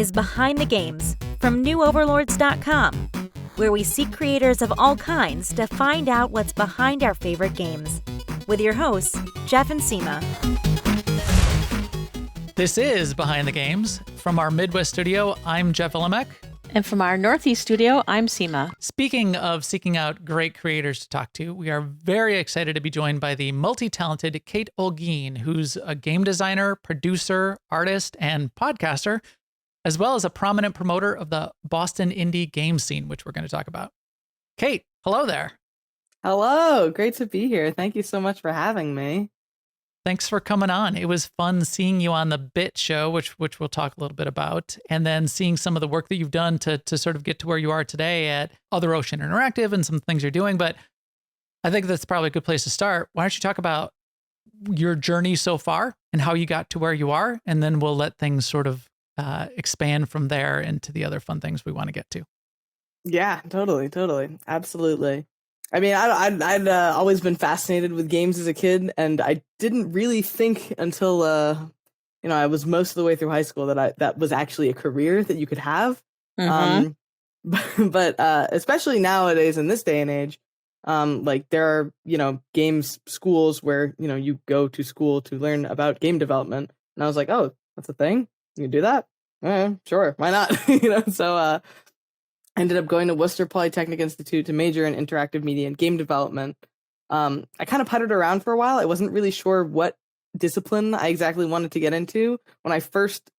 is Behind the Games from newoverlords.com, where we seek creators of all kinds to find out what's behind our favorite games. With your hosts, Jeff and Seema. This is Behind the Games. From our Midwest studio, I'm Jeff Ilimek. And from our Northeast studio, I'm Seema. Speaking of seeking out great creators to talk to, we are very excited to be joined by the multi-talented Kate Olguin, who's a game designer, producer, artist, and podcaster, as well as a prominent promoter of the Boston indie game scene, which we're going to talk about. Kate, hello there. Hello, great to be here. Thank you so much for having me. Thanks for coming on. It was fun seeing you on the Bit show, which we'll talk a little bit about, and then seeing some of the work that you've done to sort of get to where you are today at Other Ocean Interactive and some things you're doing. But I think that's probably a good place to start. Why don't you talk about your journey so far and how you got to where you are, and then we'll let things sort of expand from there into the other fun things we want to get to. Yeah, totally. Absolutely. I mean, I'd always been fascinated with games as a kid, and I didn't really think until, I was most of the way through high school that was actually a career that you could have. Mm-hmm. But especially nowadays in this day and age, like there are, games schools where, you go to school to learn about game development. And I was like, oh, that's a thing? You can do that? Sure. Why not? So I ended up going to Worcester Polytechnic Institute to major in interactive media and game development. I kind of puttered around for a while. I wasn't really sure what discipline I exactly wanted to get into. When I first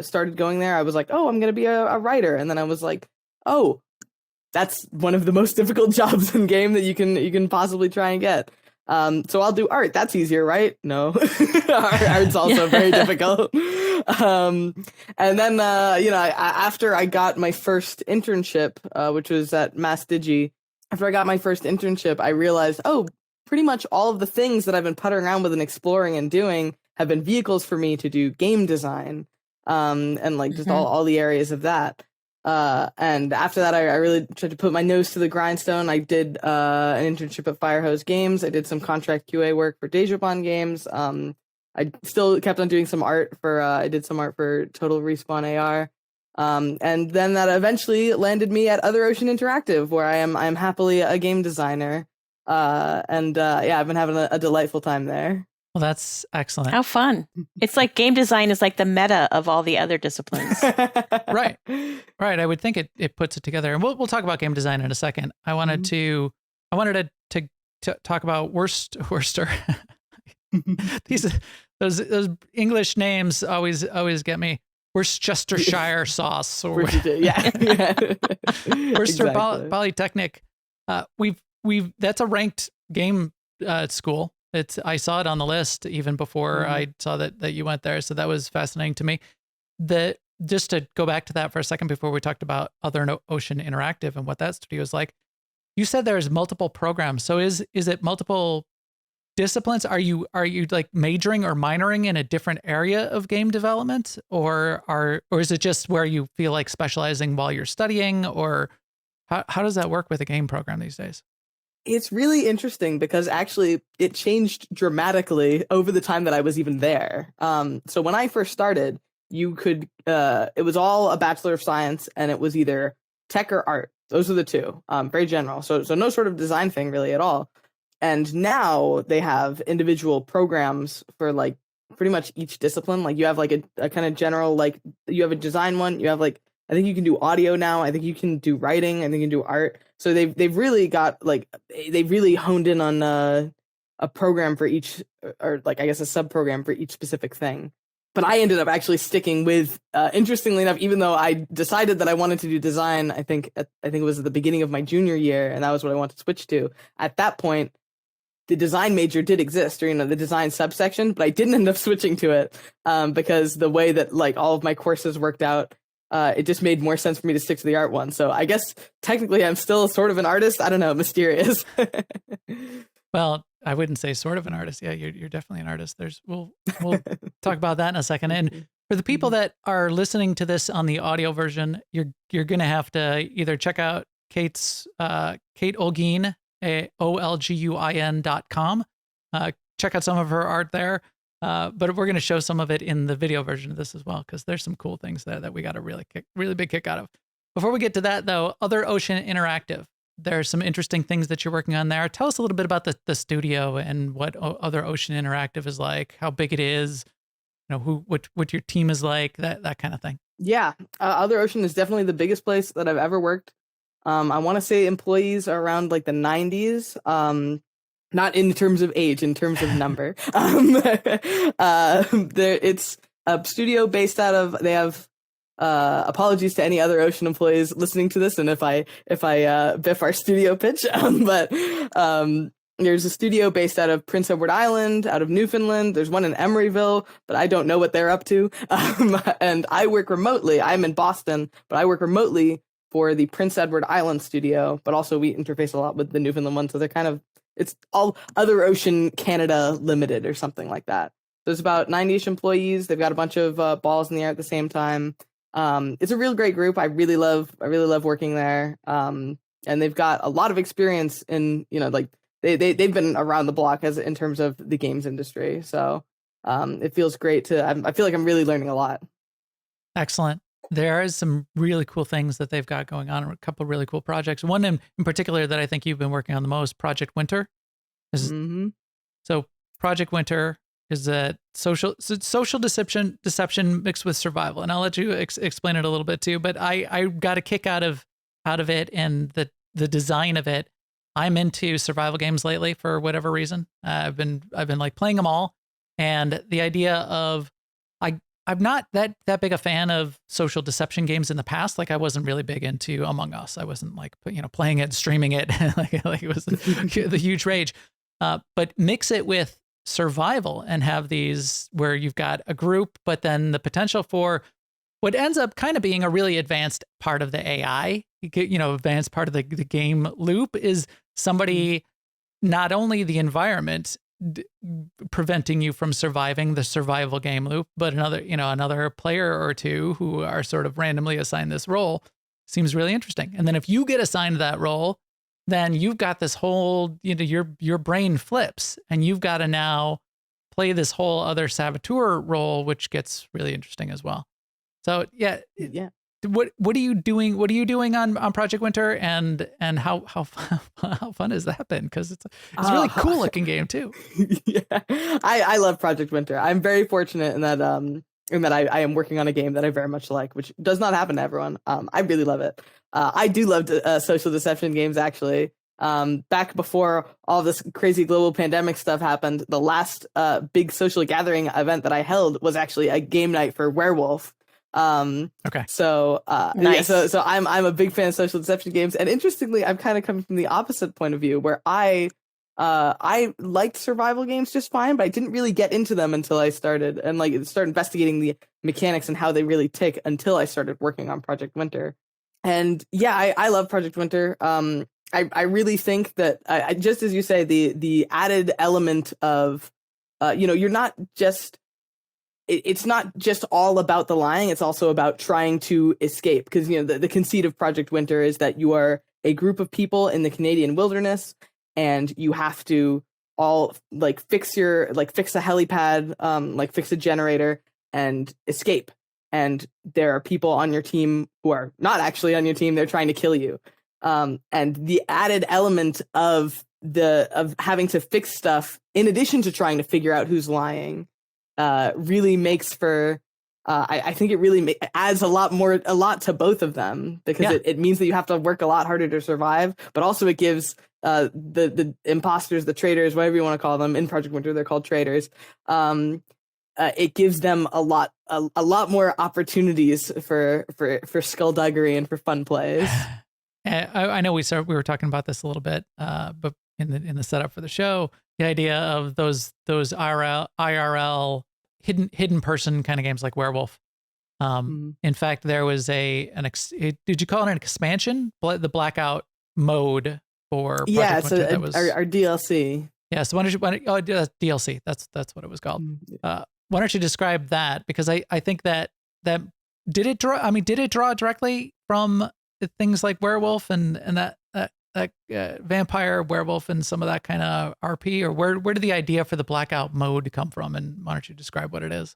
started going there, I was like, oh, I'm going to be a writer. And then I was like, oh, that's one of the most difficult jobs in game that you can possibly try and get. So I'll do art. That's easier, right? No, art's also very difficult. And then, after I got my first internship, which was at Mass Digi, after I got my first internship, I realized, oh, pretty much all of the things that I've been puttering around with and exploring and doing have been vehicles for me to do game design, and like just all the areas of that. And after that, I really tried to put my nose to the grindstone. I did an internship at Firehose Games. I did some contract QA work for Dejobon Games. I still kept on doing some art for, I did some art for Total Respawn AR. And then that eventually landed me at Other Ocean Interactive, where I'm happily a game designer. I've been having a delightful time there. Well, that's excellent. How fun. It's like game design is like the meta of all the other disciplines. Right. I would think it puts it together. And we'll talk about game design in a second. I wanted to talk about Worcester. Those English names always get me. Worcestershire sauce, or Worcester exactly. Polytechnic. We've that's a ranked game school. I saw it on the list even before I saw that you went there. So that was fascinating to me. Just to go back to that for a second before we talked about Other Ocean Interactive and what that studio is like. You said there's multiple programs. So is it multiple disciplines? Are you like majoring or minoring in a different area of game development, or is it just where you feel like specializing while you're studying, or how does that work with a game program these days? It's really interesting because actually it changed dramatically over the time that I was even there. So when I first started, you could, it was all a Bachelor of Science, and it was either tech or art. Those are the two, very general. So no sort of design thing really at all. And now they have individual programs for like pretty much each discipline. Like you have like a kind of general, like you have a design one, you have like, I think you can do audio now. I think you can do writing. I think you can do art. So they've really got like, they've really honed in on a program for each, or like, I guess a sub-program for each specific thing. But I ended up actually sticking with, interestingly enough, even though I decided that I wanted to do design, I think it was at the beginning of my junior year, and that was what I wanted to switch to. At that point, the design major did exist, or, the design subsection, but I didn't end up switching to it because the way that like all of my courses worked out, it just made more sense for me to stick to the art one. So I guess technically I'm still sort of an artist. I don't know, mysterious. Well, I wouldn't say sort of an artist. Yeah, you're definitely an artist. We'll talk about that in a second. And for the people that are listening to this on the audio version, you're going to have to either check out Kate Olguin, OLGUIN.com. Check out some of her art there. But we're going to show some of it in the video version of this as well, because there's some cool things there that we got a really big kick out of. Before we get to that, though, Other Ocean Interactive. There are some interesting things that you're working on there. Tell us a little bit about the studio and what Other Ocean Interactive is like, how big it is, what your team is like, that kind of thing. Yeah, Other Ocean is definitely the biggest place that I've ever worked. I want to say employees are around like the 90s. Not in terms of age, in terms of number. It's a studio based out of. They have. Apologies to any Other Ocean employees listening to this, and if I biff our studio pitch, but there's a studio based out of Prince Edward Island, out of Newfoundland. There's one in Emeryville, but I don't know what they're up to. And I work remotely. I'm in Boston, but I work remotely for the Prince Edward Island studio. But also we interface a lot with the Newfoundland one, so they're kind of it's all Other Ocean Canada Limited or something like that. There's about 90-ish employees. They've got a bunch of balls in the air at the same time. It's a real great group. I really love working there. And they've got a lot of experience in, like they've been around the block in terms of the games industry. So, it feels great I feel like I'm really learning a lot. Excellent. There is some really cool things that they've got going on, a couple of really cool projects. One in particular that I think you've been working on the most, Project Winter. So Project Winter is a social deception mixed with survival, and I'll let you explain it a little bit too. But I got a kick out of it and the design of it. I'm into survival games lately for whatever reason. I've been like playing them all, and the idea of I'm not that big a fan of social deception games in the past. Like I wasn't really big into Among Us. I wasn't like playing it, streaming it like it was the huge rage. But mix it with survival and have these where you've got a group, but then the potential for what ends up kind of being a really advanced part of the AI, advanced part of the game loop is somebody, not only the environment preventing you from surviving the survival game loop, but another player or two who are sort of randomly assigned this role. Seems really interesting. And then if you get assigned that role, then you've got this whole, your brain flips and you've got to now play this whole other saboteur role, which gets really interesting as well. So yeah. What are you doing? What are you doing on Project Winter, and how fun has that been? Because it's a really cool looking game too. Yeah, I love Project Winter. I'm very fortunate in that I am working on a game that I very much like, which does not happen to everyone. I really love it. I do love social deception games, actually. Back before all this crazy global pandemic stuff happened, the last big social gathering event that I held was actually a game night for Werewolf. Okay. So nice. So I'm a big fan of social deception games, and interestingly, I'm kind of coming from the opposite point of view, where I liked survival games just fine, but I didn't really get into them until I started investigating the mechanics and how they really tick until I started working on Project Winter. And yeah, I love Project Winter. I really think that I just as you say, the added element of you're not just. It's not just all about the lying. It's also about trying to escape, because the conceit of Project Winter is that you are a group of people in the Canadian wilderness, and you have to all fix a helipad, fix a generator, and escape. And there are people on your team who are not actually on your team. They're trying to kill you. And the added element of having to fix stuff in addition to trying to figure out who's lying really makes for I think it really adds a lot to both of them, because it means that you have to work a lot harder to survive, but also it gives the imposters, the traitors, whatever you want to call them, in Project Winter they're called traitors, it gives them a lot more opportunities for skullduggery and for fun plays. I know we were talking about this a little bit, but in the setup for the show, the idea of those IRL hidden person kind of games like Werewolf. In fact, there was did you call it an expansion? The Blackout mode for Project Winter, that was our DLC. Yeah, so DLC. That's what it was called. Why don't you describe that? Because I think that did it draw directly from things like Werewolf and that vampire, werewolf, and some of that kind of RP, or where did the idea for the Blackout mode come from? And why don't you describe what it is?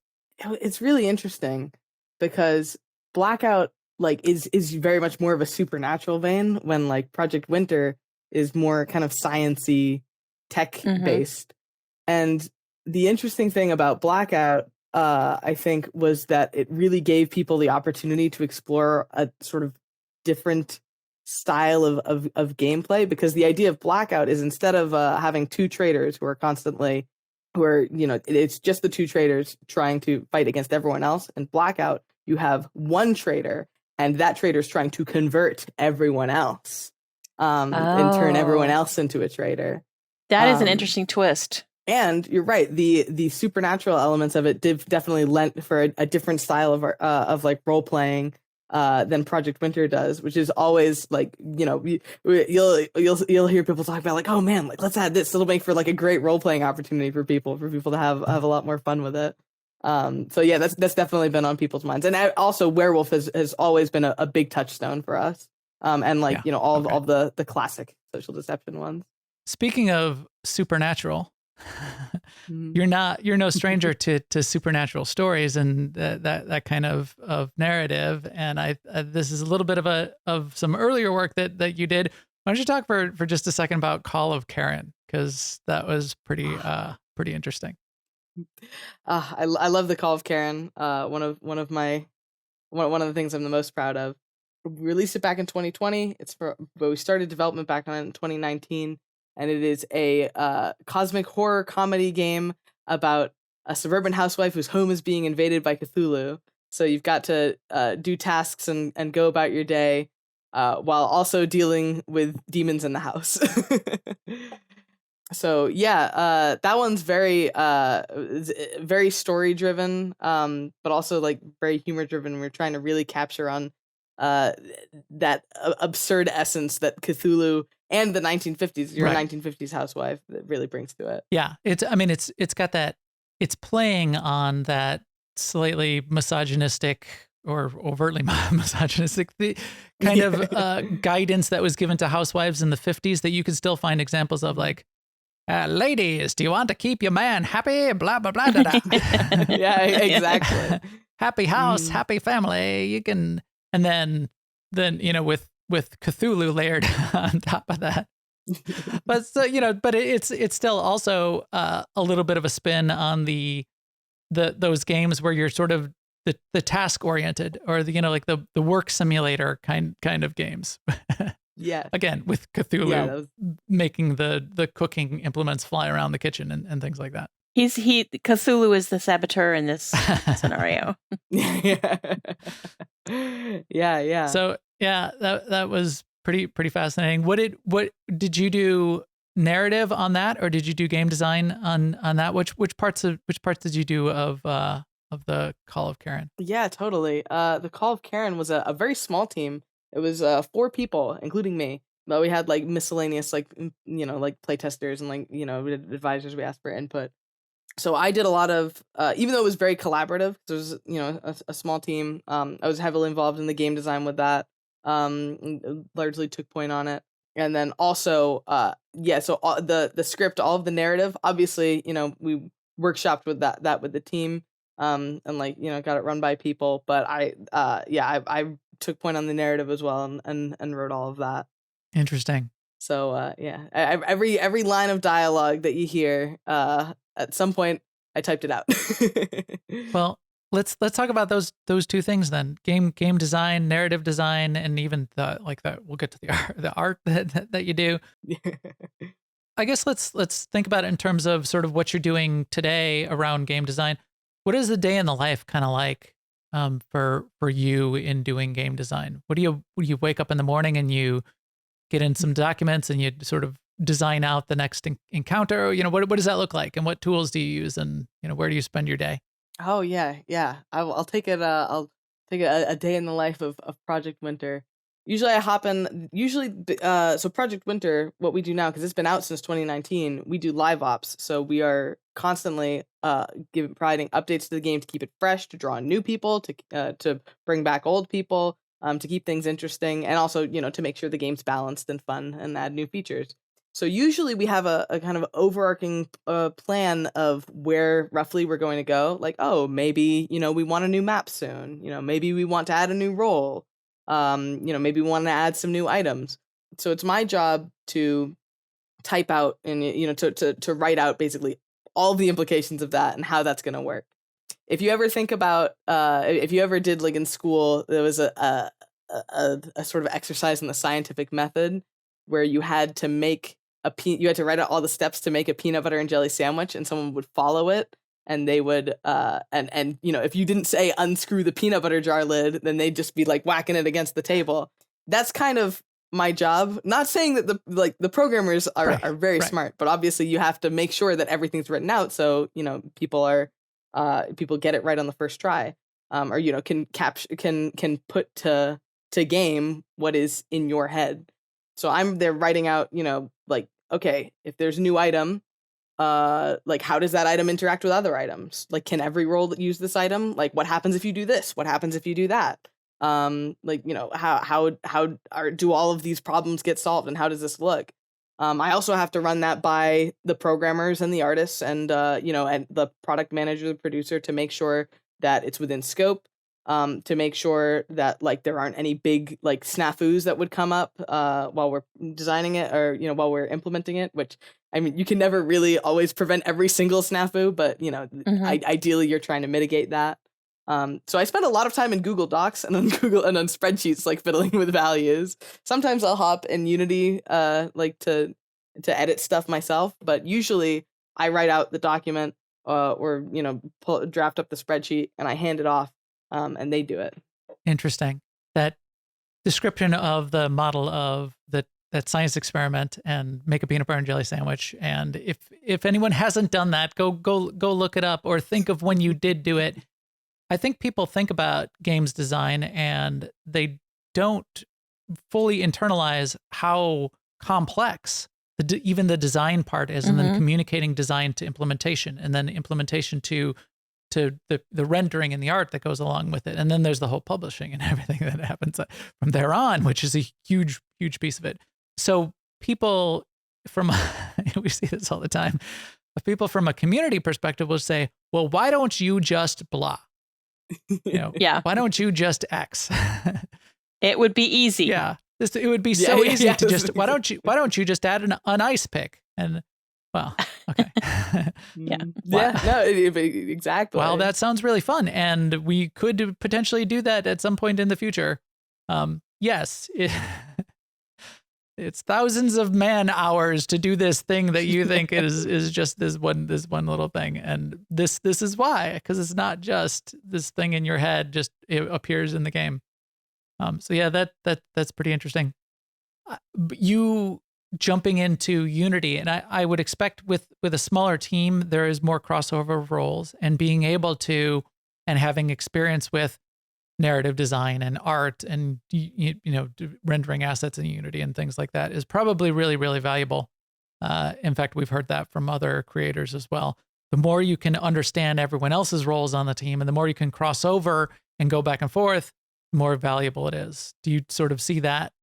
It's really interesting because Blackout like is very much more of a supernatural vein, when like Project Winter is more kind of science-y, tech based. And the interesting thing about Blackout, I think, was that it really gave people the opportunity to explore a sort of different style of gameplay, because the idea of Blackout is, instead of having two traders who are it's just the two traders trying to fight against everyone else. In Blackout, you have one trader, and that trader is trying to convert everyone else, and turn everyone else into a trader. That is an interesting twist. And you're right, the supernatural elements of it definitely lent for a different style of like role playing than Project Winter does, which is always like, you'll hear people talk about like, oh man, like let's add this. It'll make for like a great role playing opportunity for people to have a lot more fun with it. So yeah, that's definitely been on people's minds. And also Werewolf has always been a big touchstone for us. And like, all of the classic social deception ones. Speaking of supernatural, you're no stranger to supernatural stories and that kind of narrative. And this is a little bit of some earlier work that you did. Why don't you talk for just a second about Call of Karen, because that was pretty interesting. I love the Call of Karen. One of the things I'm the most proud of. We released it back in 2020. But we started development back on it in 2019. And it is a cosmic horror comedy game about a suburban housewife whose home is being invaded by Cthulhu. So you've got to do tasks and go about your day while also dealing with demons in the house. So yeah, that one's very story driven, but also like very humor driven. We're trying to really capture on that absurd essence that Cthulhu and the 1950s, your 1950s housewife, that really brings to it. Yeah, it's got that. It's playing on that slightly misogynistic or overtly misogynistic kind of guidance that was given to housewives in the 50s that you can still find examples of, like, ladies, do you want to keep your man happy? Blah, blah, blah, da, da. Yeah, exactly. Happy house, happy family. You can, and then with Cthulhu layered on top of that. But so, but it's still also a little bit of a spin on those games where you're sort of the task oriented, or like the work simulator kind of games. Yeah. Again, with Cthulhu making the cooking implements fly around the kitchen and things like that. Cthulhu is the saboteur in this scenario. Yeah. So yeah, that was pretty fascinating. What did you do narrative on that, or did you do game design on that? Which parts did you do of the Call of Karen? Yeah, totally. The Call of Karen was a very small team. It was 4 people, including me. But we had like miscellaneous like playtesters and like advisors we asked for input. So I did a lot of even though it was very collaborative, there was a small team. I was heavily involved in the game design with that. Largely took point on it. And then also so the script, all of the narrative, obviously we workshopped with that with the team, and like got it run by people, but I took point on the narrative as well and wrote all of that. Interesting. So every line of dialogue that you hear at some point I typed it out. Well, let's talk about those two things then. Game design, narrative design, and even we'll get to the art that you do. I guess let's think about it in terms of sort of what you're doing today around game design. What is the day in the life kind of like for you in doing game design? What do you wake up in the morning and you get in some documents and you sort of design out the next encounter? What does that look like, and what tools do you use, and where do you spend your day? Oh yeah. I'll take it. I'll take a day in the life of Project Winter. Usually I hop in. So Project Winter, what we do now, because it's been out since 2019, we do live ops. So we are constantly providing updates to the game to keep it fresh, to draw in new people, to bring back old people. to keep things interesting, and also, to make sure the game's balanced and fun and add new features. So usually we have a kind of overarching plan of where roughly we're going to go. Like, oh, maybe, we want a new map soon. Maybe we want to add a new role. Maybe we want to add some new items. So it's my job to type out and, to write out basically all the implications of that and how that's going to work. If you ever think about, if you ever did, like, in school, there was a sort of exercise in the scientific method where you had to make you had to write out all the steps to make a peanut butter and jelly sandwich, and someone would follow it, and they would, and if you didn't say unscrew the peanut butter jar lid, then they'd just be like whacking it against the table. That's kind of my job. Not saying that the programmers are very smart, but obviously you have to make sure that everything's written out so people get it right on the first try, or can put to game what is in your head. So I'm there writing out, like, okay, if there's a new item, like, how does that item interact with other items? Like, can every role use this item? Like, what happens if you do this? What happens if you do that? Like, how do all of these problems get solved, and how does this look? I also have to run that by the programmers and the artists and and the product manager, the producer, to make sure that it's within scope. To make sure that, like, there aren't any big, like, snafus that would come up while we're designing it, or while we're implementing it. Which, I mean, you can never really always prevent every single snafu, but ideally you're trying to mitigate that. So I spend a lot of time in Google Docs and on spreadsheets, like, fiddling with values. Sometimes I'll hop in Unity, like, to edit stuff myself, but usually I write out the document, or draft up the spreadsheet, and I hand it off. And they do it. Interesting. That description of the model of that science experiment and make a peanut butter and jelly sandwich. And if anyone hasn't done that, go look it up, or think of when you did do it. I think people think about games design and they don't fully internalize how complex even the design part is, and then communicating design to implementation, and then implementation to the rendering and the art that goes along with it. And then there's the whole publishing and everything that happens from there on, which is a huge, huge piece of it. So people from, we see this all the time, people from a community perspective will say, well, why don't you just blah? Yeah. Why don't you just X? It would be easy. Yeah. It would be so easy to just, why don't you just add an ice pick? And, well, okay. Yeah. Yeah, no, exactly. Well, that sounds really fun. And we could potentially do that at some point in the future. Yes, it's thousands of man hours to do this thing that you think is just this one little thing. And this is why, because it's not just this thing in your head, just it appears in the game. So yeah, that's pretty interesting. You jumping into Unity, and I would expect with a smaller team, there is more crossover of roles, and being able to, and having experience with narrative design and art and, rendering assets in Unity and things like that is probably really, really valuable. In fact, we've heard that from other creators as well. The more you can understand everyone else's roles on the team, and the more you can cross over and go back and forth, the more valuable it is. Do you sort of see that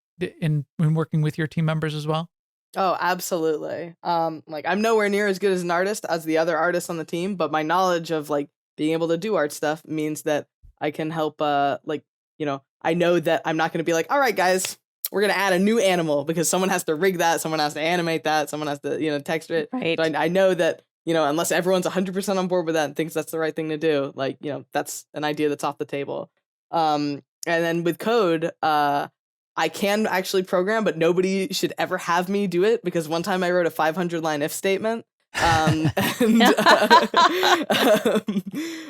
in working with your team members as well? Oh, absolutely. Like, I'm nowhere near as good as an artist as the other artists on the team, but my knowledge of, like, being able to do art stuff means that I can help, I know that I'm not going to be like, all right, guys, we're going to add a new animal because someone has to rig that, someone has to animate that, someone has to, texture it. Right. So I know that, unless everyone's 100% on board with that and thinks that's the right thing to do, like, that's an idea that's off the table. And then with code, I can actually program, but nobody should ever have me do it, because one time I wrote a 500-line if statement.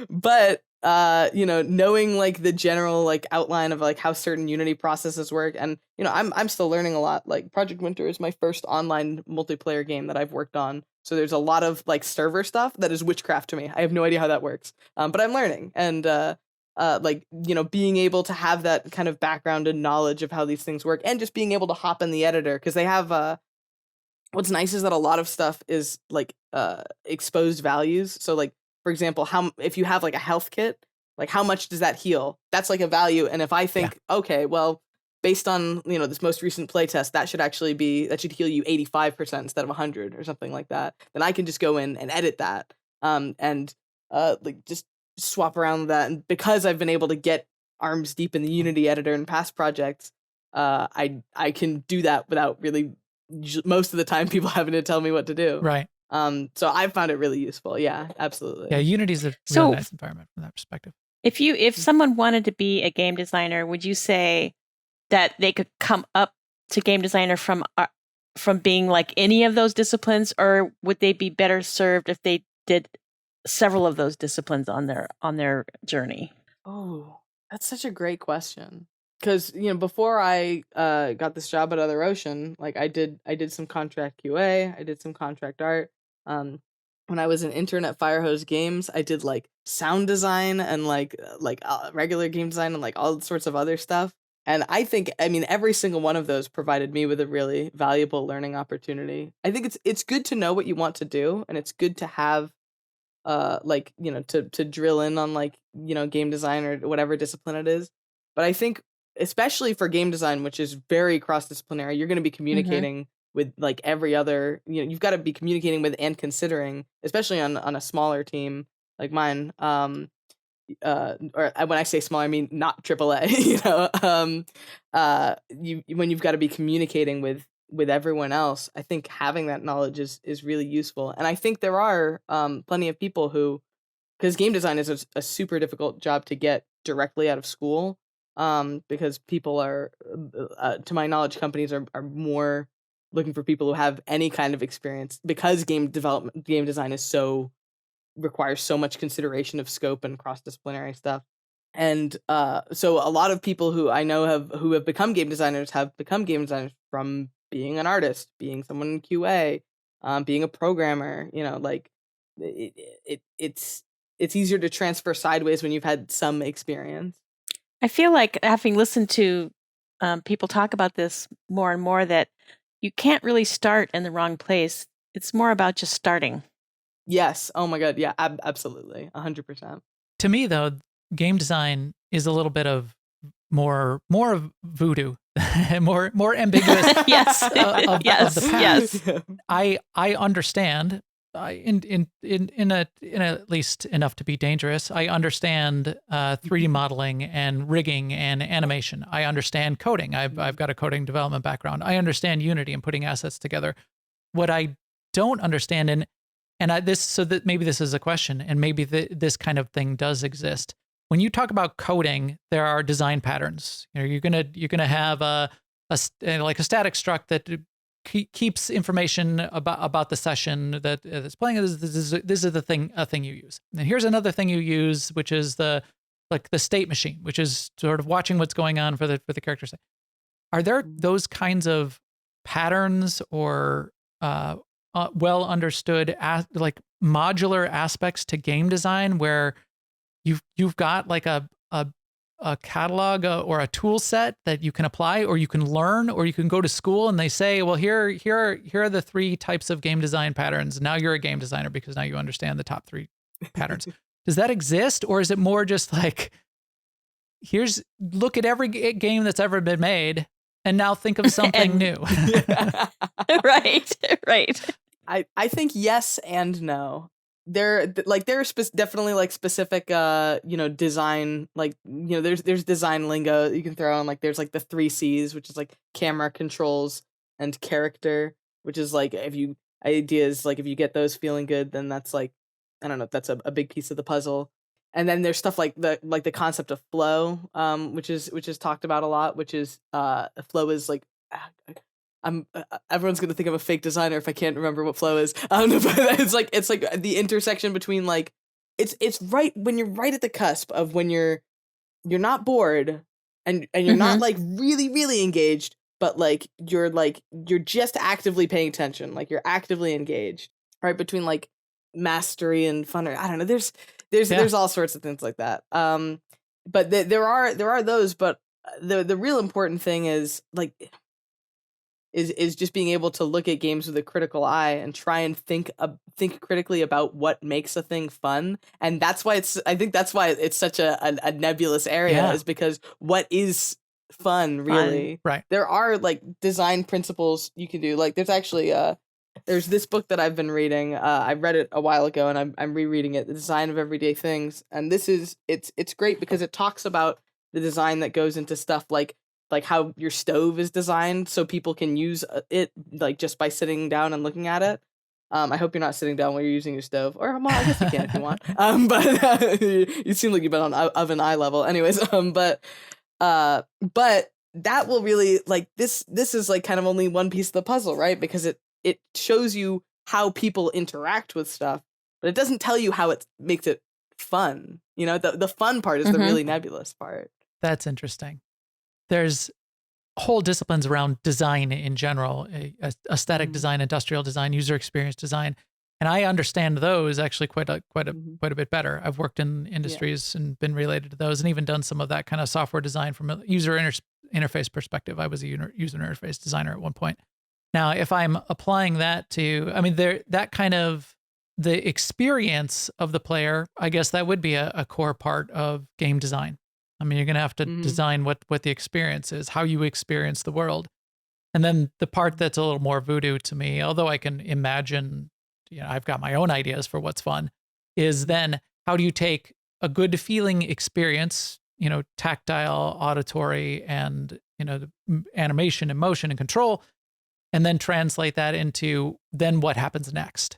But knowing, like, the general, like, outline of, like, how certain Unity processes work, and I'm still learning a lot. Like, Project Winter is my first online multiplayer game that I've worked on, so there's a lot of, like, server stuff that is witchcraft to me. I have no idea how that works, but I'm learning, and being able to have that kind of background and knowledge of how these things work, and just being able to hop in the editor, because they have what's nice is that a lot of stuff is, like, exposed values. So, like, for example, if you have, like, a health kit, Like, how much does that heal? That's like a value. And if I think, okay, well, based on, this most recent playtest, that should heal you 85% instead of 100 or something like that, then I can just go in and edit that, and like just swap around that. And because I've been able to get arms deep in the Unity editor in past projects, I can do that without really most of the time people having to tell me what to do. Right. So I found it really useful. Yeah, absolutely. Yeah, Unity's a really nice environment from that perspective. If someone wanted to be a game designer, would you say that they could come up to game designer from being like any of those disciplines, or would they be better served if they did several of those disciplines on their journey? Oh, that's such a great question. Because before I got this job at Other Ocean, like I did some contract QA, I did some contract art. When I was an intern at Firehose Games, I did like sound design and like regular game design and like all sorts of other stuff. And I think, every single one of those provided me with a really valuable learning opportunity. I think it's good to know what you want to do, and it's good to have to drill in on game design or whatever discipline it is. But I think especially for game design, which is very cross-disciplinary, you're going to be communicating with like every other, you've got to be communicating with and considering, especially on a smaller team like mine. Or when I say small, I mean not AAA. When you've got to be communicating with everyone else, I think having that knowledge is really useful. And I think there are plenty of people who, because game design is a super difficult job to get directly out of school, because people are, to my knowledge, companies are more looking for people who have any kind of experience, because game design requires so much consideration of scope and cross-disciplinary stuff. And so a lot of people who I know who have become game designers from being an artist, being someone in QA, being a programmer. It's easier to transfer sideways when you've had some experience. I feel like, having listened to people talk about this more and more, that you can't really start in the wrong place. It's more about just starting. Yes. Oh my God. Yeah, absolutely. 100%. To me, though, game design is a little bit of more of voodoo, more ambiguous. Yes. Of the past. Yes. I understand. In at least enough to be dangerous. I understand 3D modeling and rigging and animation. I understand coding. I've got a coding development background. I understand Unity and putting assets together. What I don't understand, so that maybe this is a question, and maybe this kind of thing does exist. When you talk about coding, there are design patterns. You're gonna have a static struct that keeps information about the session that it's playing. This is a thing you use. And here's another thing you use, which is the state machine, which is sort of watching what's going on for the characters. Are there those kinds of patterns or well understood like modular aspects to game design where you've got like a catalog or a tool set that you can apply, or you can learn, or you can go to school and they say, well, here are the 3 types of game design patterns. Now you're a game designer because now you understand the top 3 patterns. Does that exist, or is it more just like, look at every game that's ever been made and now think of something new? Right. I think yes and no. There definitely like specific design, there's design lingo you can throw on, like there's like the 3 C's, which is like camera, controls, and character, which is like if you get those feeling good, then that's like, I don't know, that's a big piece of the puzzle. And then there's stuff like the concept of flow, which is talked about a lot, which is flow is like, everyone's gonna think I'm a fake designer if I can't remember what flow is. But it's like the intersection between like it's right when you're right at the cusp of when you're not bored and you're not like really really engaged, but like you're just actively paying attention, like you're actively engaged, right between like mastery and fun. Or I don't know. There's all sorts of things like that. But there are those. But the real important thing is like, is just being able to look at games with a critical eye and try and think critically about what makes a thing fun. And that's why I think that's why it's such a nebulous area, is because what is fun really? Right. There are like design principles you can do. Like there's actually there's this book that I've been reading. I read it a while ago and I'm rereading it, The Design of Everyday Things. And this is it's great because it talks about the design that goes into stuff like how your stove is designed so people can use it like just by sitting down and looking at it. I hope you're not sitting down while you're using your stove, or well, I guess you can if you want. But you seem like you've been on oven eye level, anyways. But that will really like this is like kind of only one piece of the puzzle, right? Because it shows you how people interact with stuff, but it doesn't tell you how it makes it fun. You know, the fun part is the really nebulous part. That's interesting. There's whole disciplines around design in general, aesthetic design, industrial design, user experience design, and I understand those actually quite a bit better. I've worked in industries and been related to those, and even done some of that kind of software design from a user interface perspective. I was a user interface designer at one point. Now, if I'm applying that to, I mean, that kind of the experience of the player, I guess that would be a core part of game design. I mean, you're going to have to design what the experience is, how you experience the world. And then the part that's a little more voodoo to me, although I can imagine, you know, I've got my own ideas for what's fun, is then how do you take a good feeling experience, you know, tactile, auditory, and, you know, animation and motion and control, and then translate that into then what happens next?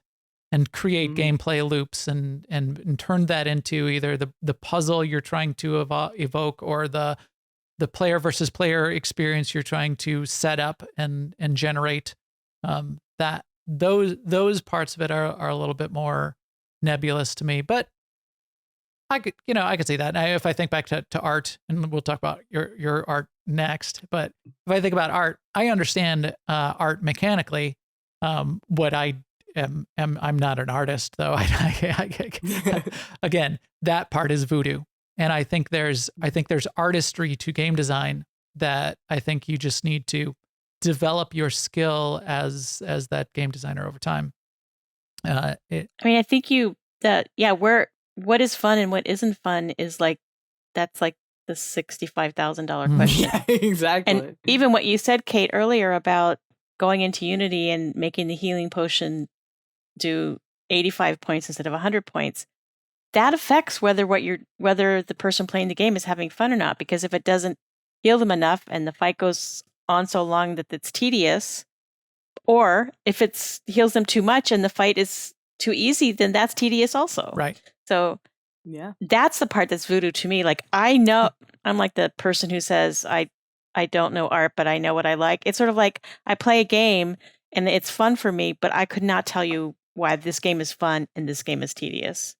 And create gameplay loops and turn that into either the puzzle you're trying to evoke or the player versus player experience you're trying to set up and generate. That those parts of it are a little bit more nebulous to me, but I could see that. Now, if I think back to art, and we'll talk about your art next, but if I think about art, I understand art mechanically. What I'm not an artist, though. Again, that part is voodoo, and I think there's artistry to game design that I think you just need to develop your skill as that game designer over time. I think what is fun and what isn't fun is like that's like the $65,000 question. Yeah, exactly. And even what you said, Kate, earlier about going into Unity and making the healing potion do 85 points instead of 100 points, that affects whether the person playing the game is having fun or not. Because if it doesn't heal them enough and the fight goes on so long that it's tedious, or if it heals them too much and the fight is too easy, then that's tedious also. Right. So yeah, that's the part that's voodoo to me. Like I know, I'm like the person who says I don't know art, but I know what I like. It's sort of like I play a game and it's fun for me, but I could not tell you why this game is fun and this game is tedious.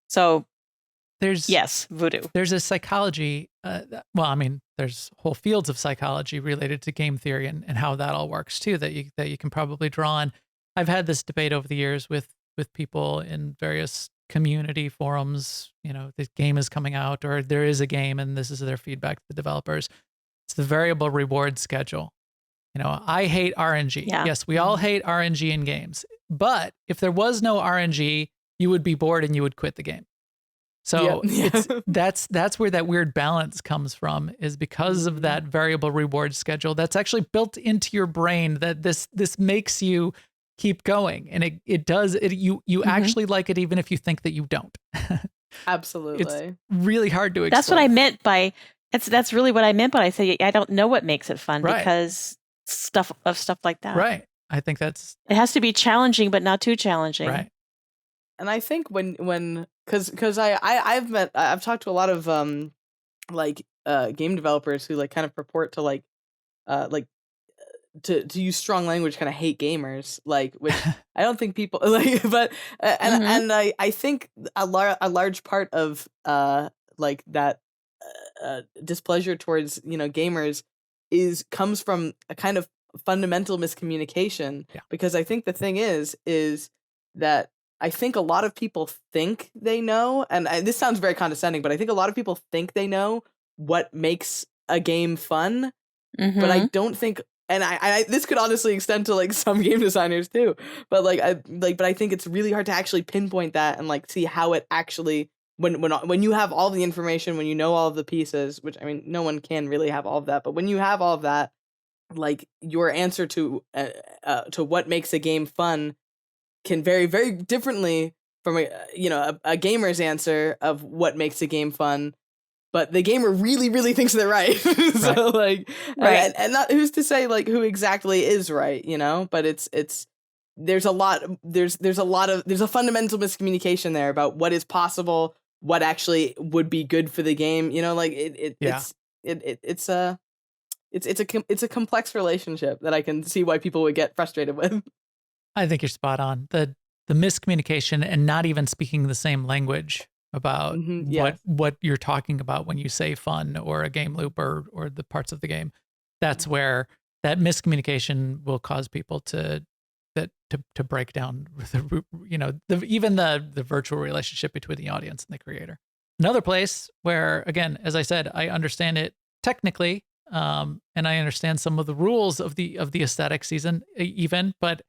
So there's voodoo. There's a psychology. There's whole fields of psychology related to game theory and how that all works too. That you can probably draw on. I've had this debate over the years with people in various community forums. You know, the game is coming out, or there is a game, and this is their feedback to the developers. It's the variable reward schedule. You know, I hate RNG. Yeah. Yes, we all hate RNG in games. But if there was no RNG, you would be bored and you would quit the game. So that's where that weird balance comes from, is because of that variable reward schedule that's actually built into your brain, that this makes you keep going. And you actually like it even if you think that you don't. Absolutely. It's really hard to explain. That's what I meant by that's really what I meant when I say I don't know what makes it fun, because stuff like that. Right. I think it has to be challenging, but not too challenging. Right. And I think because I've talked to a lot of game developers who like kind of purport to to use strong language, kind of hate gamers, like, which I don't think people like, but and I think a large part of like that displeasure towards gamers comes from a kind of fundamental miscommunication. Because I think the thing is that I think a lot of people think they know, and this sounds very condescending, but I think a lot of people think they know what makes a game fun, but I don't think and I this could honestly extend to like some game designers too, but but I think it's really hard to actually pinpoint that and like see how it actually, when you have all the information, when you know all of the pieces, which I mean no one can really have all of that, but when you have all of that, like your answer to what makes a game fun can vary very differently from a gamer's answer of what makes a game fun. But the gamer really, really thinks they're right. So like, Right. and not who's to say like who exactly is right, you know? But there's a fundamental miscommunication there about what is possible, what actually would be good for the game. You know, like it's a complex relationship that I can see why people would get frustrated with. I think you're spot on. The miscommunication and not even speaking the same language about what you're talking about when you say fun or a game loop or the parts of the game. That's where that miscommunication will cause people to break down the virtual relationship between the audience and the creator. Another place where, again, as I said, I understand it technically, and I understand some of the rules of the aesthetic even, but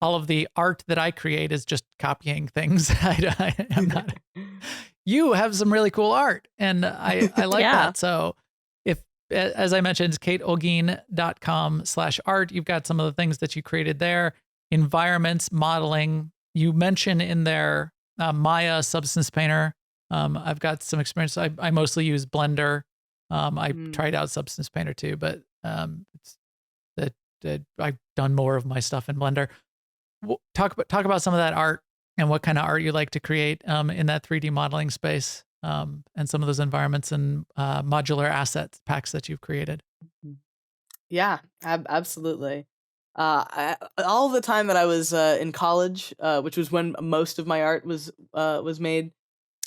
all of the art that I create is just copying things. I'm not. You have some really cool art, and I like that. So if, as I mentioned, kateolguin.com/art, you've got some of the things that you created there. Environments, modeling. You mention in there Maya, Substance Painter. I've got some experience. I mostly use Blender. I tried out Substance Painter too, but I've done more of my stuff in Blender. Talk about some of that art and what kind of art you like to create in that 3D modeling space, and some of those environments and modular asset packs that you've created. Yeah, absolutely. All the time that I was in college, which was when most of my art was made,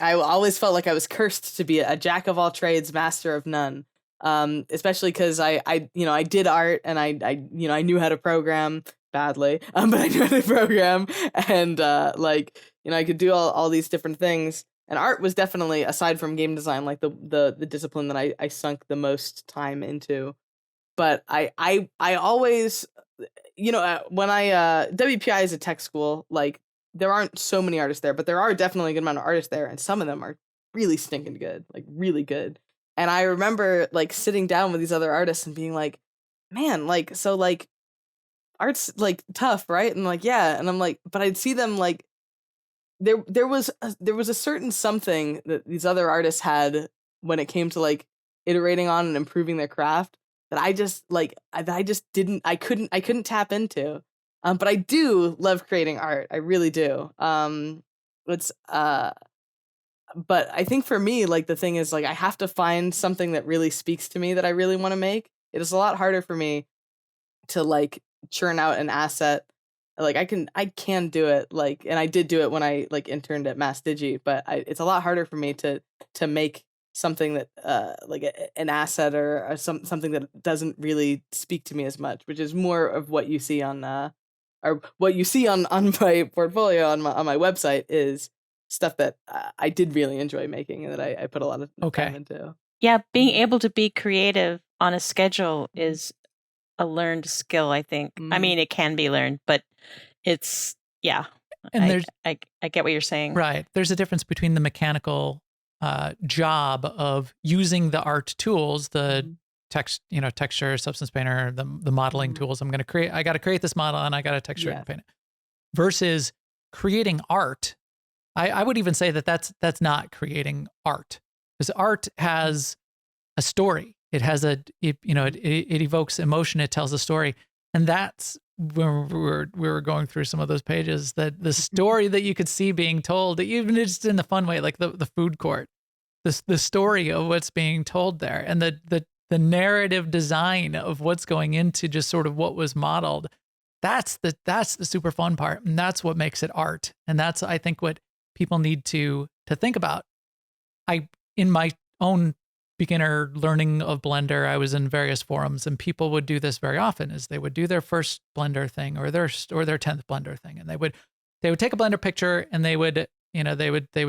I always felt like I was cursed to be a jack of all trades, master of none. Especially because I did art and I knew how to program badly, but I knew how to program, and I could do all these different things. And art was definitely, aside from game design, like the discipline that I sunk the most time into. But I always, when WPI is a tech school, like there aren't so many artists there, but there are definitely a good amount of artists there, and some of them are really stinking good, like really good. And I remember like sitting down with these other artists and being like, man, like, so like art's like tough, right? And like, yeah. And I'm like, but I'd see them like there was a certain something that these other artists had when it came to like iterating on and improving their craft that I couldn't tap into. But I do love creating art. I really do. But I think for me, like the thing is like I have to find something that really speaks to me that I really want to make. It is a lot harder for me to like churn out an asset. Like I can do it, like, and I did do it when I like interned at Mass Digi, but it's a lot harder for me to make something that like an asset or something that doesn't really speak to me as much, which is more of what you see on or what you see on my portfolio on my website is stuff that I did really enjoy making and that I put a lot of time into. Yeah, being able to be creative on a schedule is a learned skill, I think. I mean, it can be learned, but it's, yeah. And I get what you're saying. Right. There's a difference between the mechanical job of using the art tools, the texture, Substance Painter, the modeling tools. I got to create this model and I got to texture and paint it, versus creating art. I would even say that that's not creating art, because art has a story. It has it evokes emotion. It tells a story, and that's when we were going through some of those pages, that the story that you could see being told, even just in the fun way, like the food court, the story of what's being told there, and the narrative design of what's going into just sort of what was modeled. That's the super fun part, and that's what makes it art, and that's, I think, what people need to think about. In my own beginner learning of Blender, I was in various forums, and people would do this very often, is they would do their first Blender thing or their 10th Blender thing, and they would take a Blender picture, and they would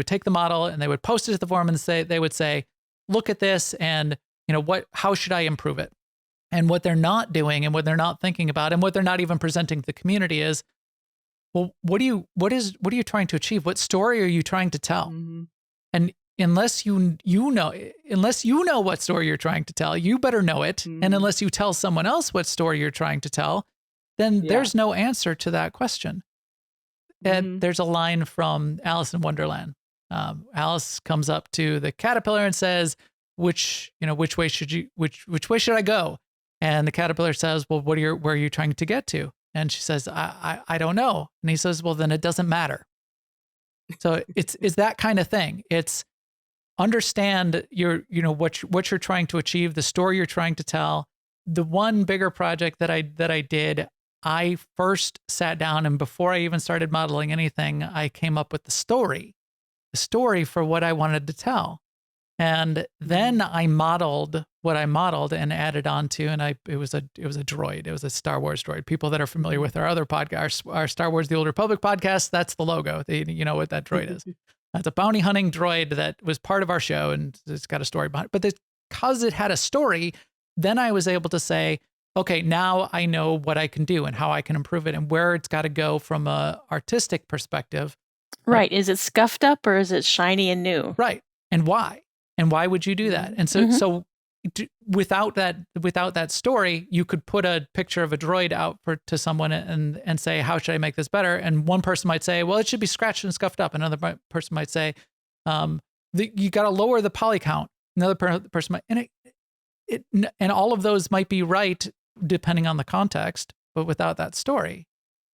take the model and they would post it to the forum and they would say, look at this, and how should I improve it? And what they're not doing and what they're not thinking about and what they're not even presenting to the community is, well, what are you trying to achieve? What story are you trying to tell? Mm-hmm. And unless you know what story you're trying to tell, you better know it. Mm-hmm. And unless you tell someone else what story you're trying to tell, then there's no answer to that question. And there's a line from Alice in Wonderland. Alice comes up to the caterpillar and says, which way should I go? And the caterpillar says, well, where are you trying to get to? And she says, I don't know. And he says, well, then it doesn't matter. So it's that kind of thing. It's understand what you're trying to achieve, the story you're trying to tell. The one bigger project that I did, I first sat down, and before I even started modeling anything, I came up with the story for what I wanted to tell. And then I modeled what I modeled and added on to, and it was a droid. It was a Star Wars droid. People that are familiar with our other podcast, our Star Wars: The Old Republic podcast, that's the logo. You know what that droid is. That's a bounty hunting droid that was part of our show, and it's got a story behind it. But because it had a story, then I was able to say, okay, now I know what I can do and how I can improve it and where it's got to go from a artistic perspective. Right. Is it scuffed up or is it shiny and new? Right. And why? And why would you do that? And so without that story, you could put a picture of a droid out to someone and say, how should I make this better? And one person might say, well, it should be scratched and scuffed up. Another person might say, you got to lower the poly count. Another person might, and all of those might be right depending on the context, but without that story,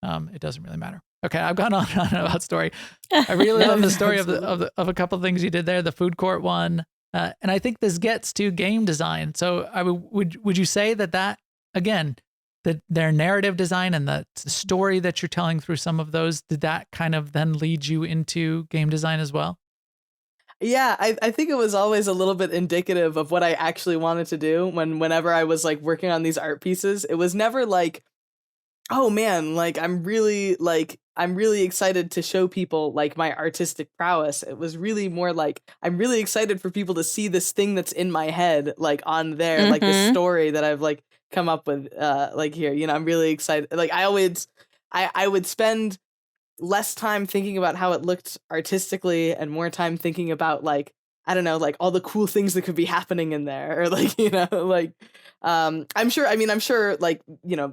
it doesn't really matter. Okay, I've gone on and on about story. I really love the story of a couple of things you did there, the food court one. And I think this gets to game design. So would you say that again, that their narrative design and the story that you're telling through some of those, did that kind of then lead you into game design as well? Yeah, I think it was always a little bit indicative of what I actually wanted to do whenever I was like working on these art pieces. It was never like, oh man, like I'm really excited to show people like my artistic prowess. It was really more like I'm really excited for people to see this thing that's in my head, like on there, like this story that I've like come up with like here. I'm really excited. Like I would spend less time thinking about how it looked artistically and more time thinking about like, I don't know, like all the cool things that could be happening in there, or like, like I'm sure like,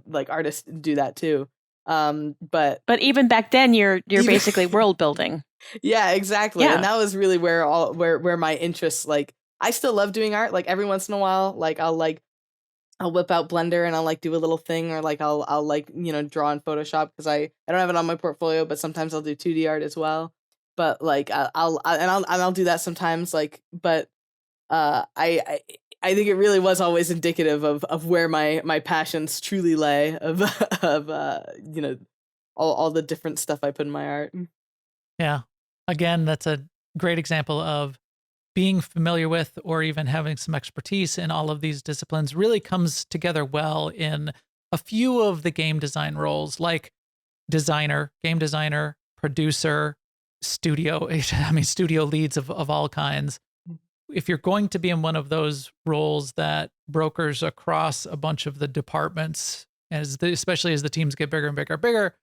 like artists do that too. But even back then you're basically world building. Yeah, exactly. Yeah. And that was really where my interests, like I still love doing art. Like every once in a while, like I'll whip out Blender and I'll like do a little thing, or like I'll like, draw in Photoshop because I don't have it on my portfolio, but sometimes I'll do 2D art as well. But like I'll do that sometimes, like, but I think it really was always indicative of where my passions truly lay, of all the different stuff I put in my art. Yeah. Again, that's a great example of being familiar with or even having some expertise in all of these disciplines really comes together well in a few of the game design roles, like designer, game designer, producer, studio leads of all kinds. If you're going to be in one of those roles that brokers across a bunch of the departments, especially as the teams get bigger and bigger,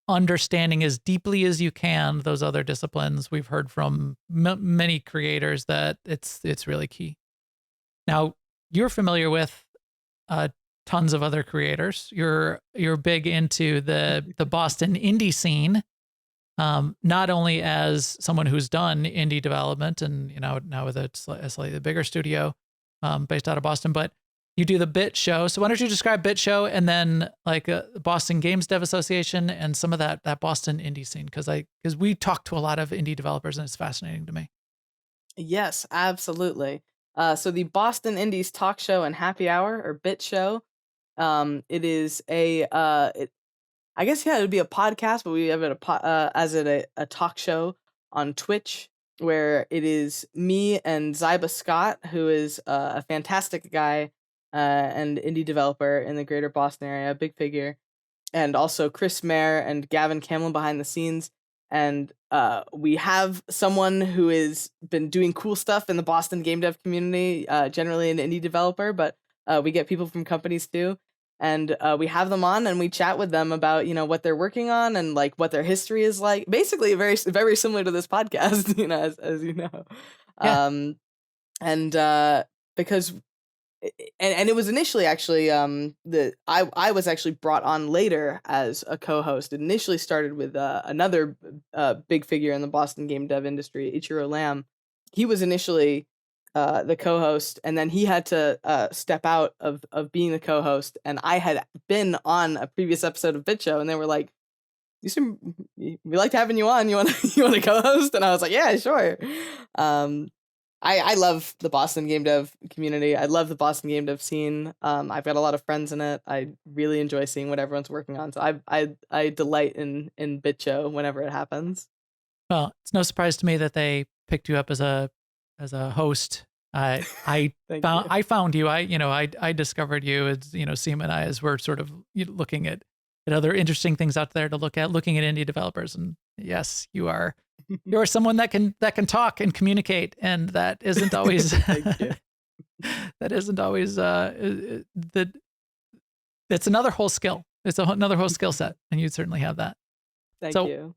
understanding as deeply as you can those other disciplines. We've heard from many creators that it's really key. Now, you're familiar with tons of other creators. You're big into the Boston indie scene, not only as someone who's done indie development and now with a slightly bigger studio based out of Boston, but you do the Bit Show. So why don't you describe Bit Show and then like Boston Games Dev Association and some of that Boston indie scene? Because we talk to a lot of indie developers and it's fascinating to me. Yes, absolutely. So the Boston Indies Talk Show and Happy Hour, or Bit Show, it is I guess, yeah, it would be a podcast, but we have it as a talk show on Twitch, where it is me and Zyba Scott, who is a fantastic guy and indie developer in the greater Boston area, a big figure, and also Chris Mayer and Gavin Camlin behind the scenes. And we have someone who has been doing cool stuff in the Boston game dev community, generally an indie developer, but We get people from companies too. And we have them on and we chat with them about, what they're working on and like what their history is like. Basically, very, very similar to this podcast, as you know. Yeah. Because it was initially actually I was actually brought on later as a co-host. It initially started with another big figure in the Boston game dev industry, Ichiro Lamb. He was initially the co-host, and then he had to step out of being the co-host. And I had been on a previous episode of Bit Show, and they were like, we liked having you on. You want to co-host? And I was like, yeah, sure. I love the Boston game dev community. I love the Boston game dev scene. I've got a lot of friends in it. I really enjoy seeing what everyone's working on. So I delight in Bit Show whenever it happens. Well, it's no surprise to me that they picked you up as a host. I found you. I discovered you as Seema and I, as we're sort of looking at other interesting things out there to look at, looking at indie developers. And yes, you're someone that can talk and communicate, and that isn't always that isn't always it's another whole skill. It's another whole skill set, and you certainly have that. Thank you.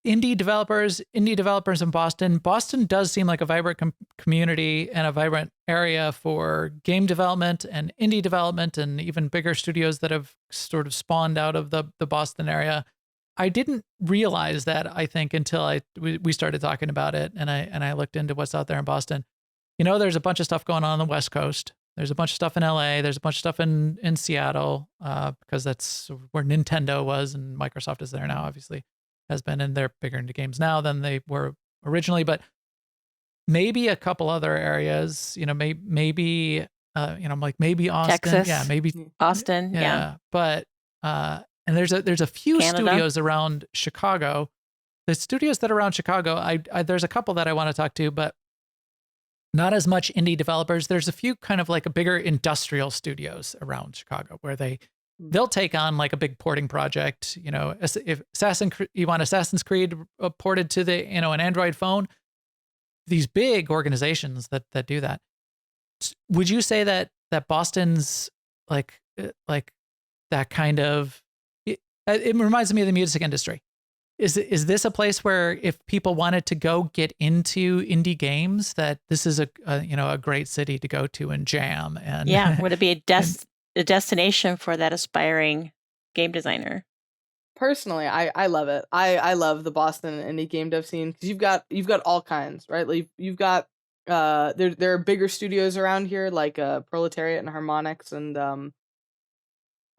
Indie developers in Boston. Boston does seem like a vibrant community and a vibrant area for game development and indie development, and even bigger studios that have sort of spawned out of the Boston area. I didn't realize that, I think, until we started talking about it, and I looked into what's out there in Boston. There's a bunch of stuff going on the West Coast. There's a bunch of stuff in LA. There's a bunch of stuff in Seattle, because that's where Nintendo was, and Microsoft is there now, obviously, has been, and they're bigger into games now than they were originally. But maybe a couple other areas, maybe maybe Austin, Texas, yeah, maybe Austin, yeah. But and there's a few Canada. studios around Chicago. The studios that are around Chicago, I there's a couple that I want to talk to, but not as much indie developers. There's a few kind of like a bigger industrial studios around Chicago where they'll take on like a big porting project. If you want Assassin's Creed ported to the an Android phone, these big organizations that do that. Would you say that Boston's like that kind of? It reminds me of the music industry. Is this a place where if people wanted to go get into indie games, that this is a great city to go to and jam? And yeah, would it be a destination for that aspiring game designer? Personally, I love it. I love the Boston indie game dev scene, because you've got all kinds, right? Like you've got there are bigger studios around here like Proletariat and Harmonix and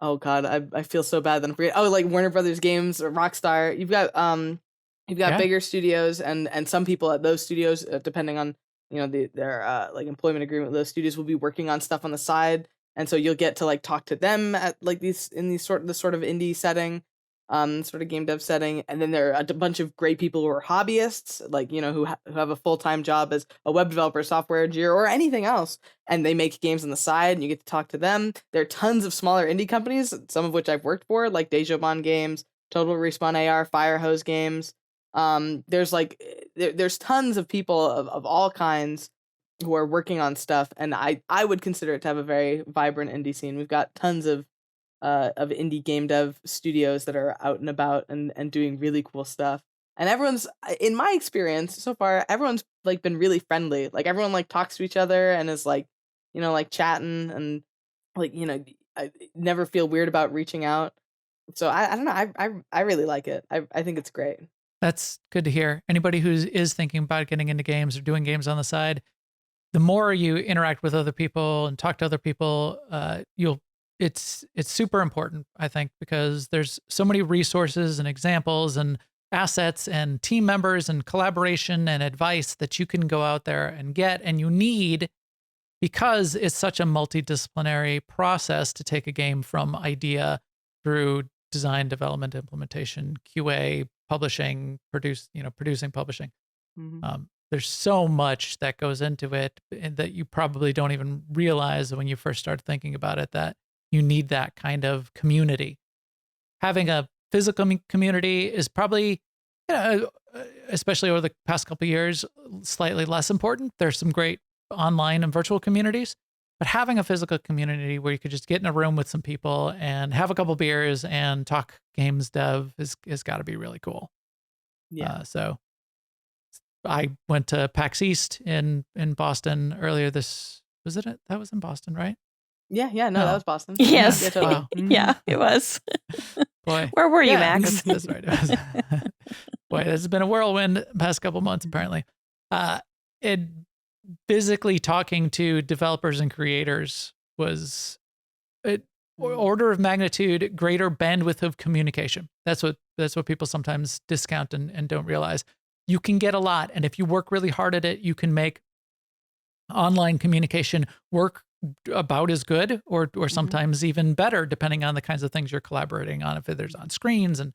oh god, I feel so bad that I'm forgetting. Oh, like Warner Brothers Games or Rockstar. You've got bigger studios and some people at those studios, depending on their like employment agreement with those studios, will be working on stuff on the side, and so you'll get to like talk to them at like this sort of indie setting, sort of game dev setting. And then there are a bunch of great people who are hobbyists, like who have a full-time job as a web developer, software engineer, or anything else, and they make games on the side, and you get to talk to them. There are tons of smaller indie companies, some of which I've worked for, like Dejobon Games, Total Respawn AR, Firehose Games. There's tons of people of all kinds who are working on stuff, and I would consider it to have a very vibrant indie scene. We've got tons of indie game dev studios that are out and about and doing really cool stuff. And everyone's, in my experience so far, everyone's like been really friendly. Like everyone like talks to each other and is like, like chatting, and like, I never feel weird about reaching out. So I don't know. I really like it. I think it's great. That's good to hear. Anybody who is thinking about getting into games or doing games on the side, the more you interact with other people and talk to other people, it's super important, I think, because there's so many resources and examples and assets and team members and collaboration and advice that you can go out there and get, and you need, because it's such a multidisciplinary process to take a game from idea through design, development, implementation, QA, publishing, producing, publishing. Mm-hmm. There's so much that goes into it, and that you probably don't even realize when you first start thinking about it, that you need that kind of community. Having a physical community is probably, especially over the past couple of years, slightly less important. There's some great online and virtual communities, but having a physical community where you could just get in a room with some people and have a couple beers and talk games dev is got to be really cool. Yeah. So I went to PAX East in Boston earlier was it? That was in Boston, right? No, that was Boston. Yes. Yeah, totally. Wow. Yeah, it was. Boy. Where were you, Yeah. Max? That's right. It was. Boy, this has been a whirlwind the past couple months, apparently. Physically talking to developers and creators was order of magnitude greater bandwidth of communication. That's what people sometimes discount and don't realize. You can get a lot, and if you work really hard at it, you can make online communication work about as good or sometimes even better, depending on the kinds of things you're collaborating on, if there's on screens and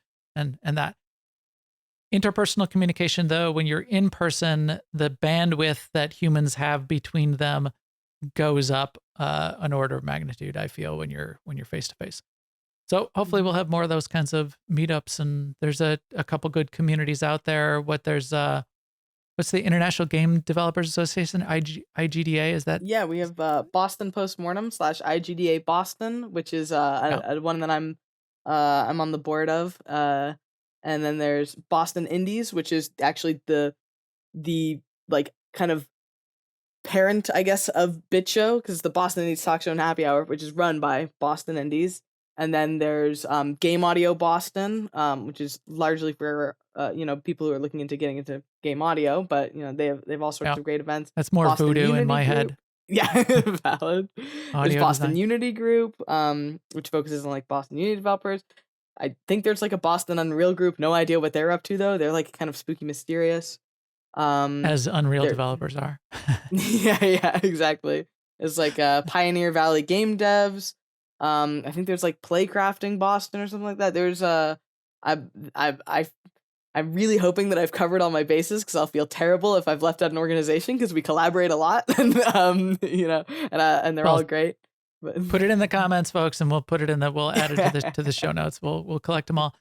that. Interpersonal communication, though, when you're in person, the bandwidth that humans have between them goes up an order of magnitude, I feel, when you're face to face. So hopefully we'll have more of those kinds of meetups, and there's a couple good communities out there. What's the International Game Developers Association, IGDA, is that? Yeah, we have Boston Postmortem / IGDA Boston, which is one that I'm on the board of. And then there's Boston Indies, which is actually the like kind of parent, I guess, of BitShow, because the Boston Indies Talk Show and Happy Hour, which is run by Boston Indies. And then there's Game Audio Boston, which is largely for people who are looking into getting into game audio, but they have all sorts of great events. That's more Boston voodoo Unity in my Group. head. Yeah, valid. There's Boston design. Unity Group, which focuses on like Boston Unity developers. I think there's like a Boston Unreal Group. No idea what they're up to though. They're like kind of spooky, mysterious. As Unreal developers are. yeah, exactly. It's like Pioneer Valley Game Devs. I think there's like Playcrafting Boston or something like that. There's I'm really hoping that I've covered all my bases, because I'll feel terrible if I've left out an organization, because we collaborate a lot, and and they're all great. But Put it in the comments, folks, and we'll add it to the show notes. We'll collect them all.